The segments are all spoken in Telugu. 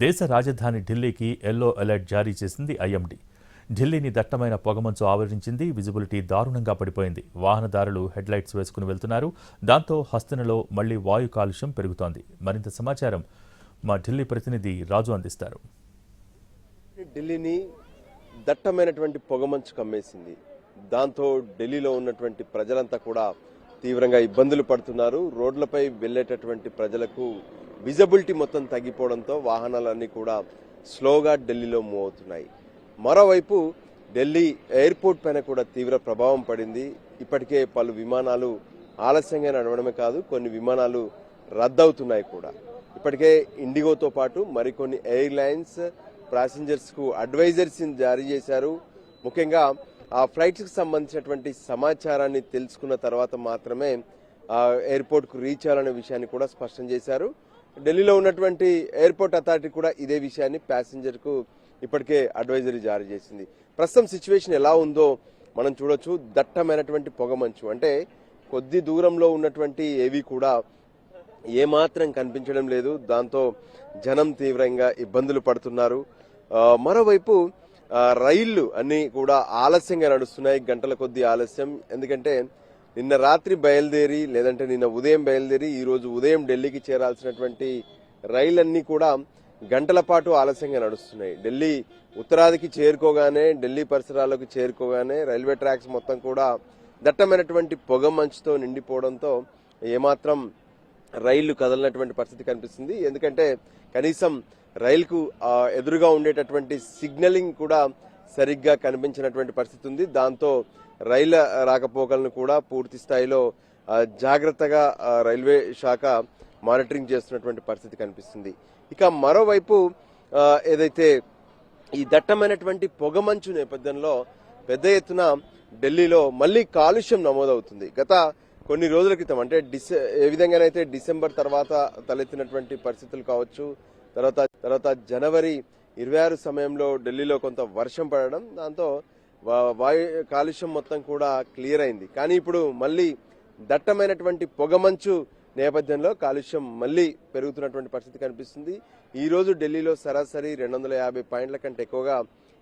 దేశ రాజధాని ఢిల్లీకి ఎల్లో అలర్ట్ జారీ చేసింది ఐఎండీ. ఢిల్లీని దట్టమైన పొగమంచు ఆవరించింది. విజిబిలిటీ దారుణంగా పడిపోయింది. వాహనదారులు హెడ్లైట్స్ వేసుకుని వెళ్తున్నారు. దాంతో హస్తనలో మళ్లీ వాయు కాలుష్యం పెరుగుతోంది. మరింత సమాచారం మా ఢిల్లీ ప్రతినిధి రాజు అందిస్తారు. ఢిల్లీని దట్టమైనటువంటి పొగమంచు కమ్మేసింది. దాంతో ఢిల్లీలో ఉన్నటువంటి ప్రజలంతా కూడా తీవ్రంగా ఇబ్బందులు పడుతున్నారు. రోడ్లపై వెళ్లేటటువంటి ప్రజలకు విజిబిలిటీ మొత్తం తగ్గిపోవడంతో వాహనాలన్నీ కూడా స్లోగా ఢిల్లీలో మూవ్ అవుతున్నాయి. మరోవైపు ఢిల్లీ ఎయిర్పోర్ట్ పైన కూడా తీవ్ర ప్రభావం పడింది. ఇప్పటికే పలు విమానాలు ఆలస్యంగా నడవడమే కాదు, కొన్ని విమానాలు రద్దవుతున్నాయి కూడా. ఇప్పటికే ఇండిగోతో పాటు మరికొన్ని ఎయిర్లైన్స్ ప్యాసింజర్స్ కు అడ్వైజర్స్ జారీ చేశారు. ముఖ్యంగా ఆ ఫ్లైట్స్ కి సంబంధించినటువంటి సమాచారాన్ని తెలుసుకున్న తర్వాత మాత్రమే ఎయిర్పోర్ట్ కు రీచ్ అవ్వాలనే విషయాన్ని కూడా స్పష్టం చేశారు. ఢిల్లీలో ఉన్నటువంటి ఎయిర్పోర్ట్ అథారిటీ కూడా ఇదే విషయాన్ని ప్యాసింజర్ కు ఇప్పటికే అడ్వైజరీ జారీ చేసింది. ప్రస్తుతం సిచ్యువేషన్ ఎలా ఉందో మనం చూడొచ్చు. దట్టమైనటువంటి పొగమంచు, అంటే కొద్ది దూరంలో ఉన్నటువంటి ఏవి కూడా ఏమాత్రం కనిపించడం లేదు. దాంతో జనం తీవ్రంగా ఇబ్బందులు పడుతున్నారు. మరోవైపు రైళ్లు అన్ని కూడా ఆలస్యంగా నడుస్తున్నాయి, గంటల కొద్ది ఆలస్యం. ఎందుకంటే నిన్న రాత్రి బయలుదేరి లేదంటే నిన్న ఉదయం బయలుదేరి ఈ రోజు ఉదయం ఢిల్లీకి చేరాల్సినటువంటి రైళ్లన్నీ కూడా గంటల పాటు ఆలస్యంగా నడుస్తున్నాయి. ఢిల్లీ ఉత్తరాదికి చేరుకోగానే, ఢిల్లీ పరిసరాలకు చేరుకోగానే రైల్వే ట్రాక్స్ మొత్తం కూడా దట్టమైనటువంటి పొగ మంచుతో నిండిపోవడంతో ఏమాత్రం రైళ్లు కదలనటువంటి పరిస్థితి కనిపిస్తుంది. ఎందుకంటే కనీసం రైలుకు ఎదురుగా ఉండేటటువంటి సిగ్నలింగ్ కూడా సరిగ్గా కనిపించినటువంటి పరిస్థితి ఉంది. దాంతో రైళ్ల రాకపోకలను కూడా పూర్తి స్థాయిలో జాగ్రత్తగా రైల్వే శాఖ మానిటరింగ్ చేస్తున్నటువంటి పరిస్థితి కనిపిస్తుంది. ఇక మరోవైపు ఏదైతే ఈ దట్టమైనటువంటి పొగమంచు నేపథ్యంలో పెద్ద ఎత్తున ఢిల్లీలో మళ్లీ కాలుష్యం నమోదవుతుంది. గత కొన్ని రోజుల క్రితం, అంటే ఏ విధంగానైతే డిసెంబర్ తర్వాత తలెత్తినటువంటి పరిస్థితులు కావచ్చు, తర్వాత జనవరి 26 సమయంలో ఢిల్లీలో కొంత వర్షం పడడం, దాంతో వాయు కాలుష్యం మొత్తం కూడా క్లియర్ అయింది. కానీ ఇప్పుడు మళ్లీ దట్టమైనటువంటి పొగమంచు నేపథ్యంలో కాలుష్యం మళ్లీ పెరుగుతున్నటువంటి పరిస్థితి కనిపిస్తుంది. ఈ రోజు ఢిల్లీలో సరాసరి 250 పాయింట్ల కంటే ఎక్కువగా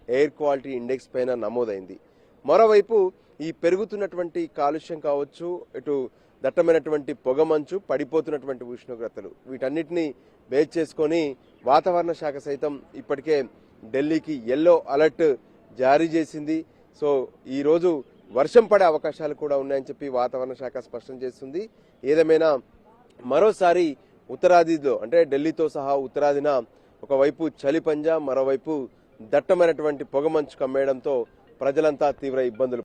ఎయిర్ క్వాలిటీ ఇండెక్స్ పైన నమోదైంది. మరోవైపు ఈ పెరుగుతున్నటువంటి కాలుష్యం కావచ్చు, ఇటు దట్టమైనటువంటి పొగమంచు, పడిపోతున్నటువంటి ఉష్ణోగ్రతలు, వీటన్నిటిని బేస్ చేసుకొని వాతావరణ శాఖ సైతం ఇప్పటికే ఢిల్లీకి ఎల్లో అలర్ట్ జారీ చేసింది. సో ఈ రోజు వర్షం పడే అవకాశాలు కూడా ఉన్నాయని చెప్పి వాతావరణ శాఖ స్పష్టం చేస్తుంది. ఏదేమైనా మరోసారి ఉత్తరాదిలో, అంటే ఢిల్లీతో సహా ఉత్తరాదిన ఒకవైపు చలి పంజా, మరోవైపు దట్టమైనటువంటి పొగమంచు కమ్మేయడంతో ప్రజలంతా తీవ్ర ఇబ్బందులు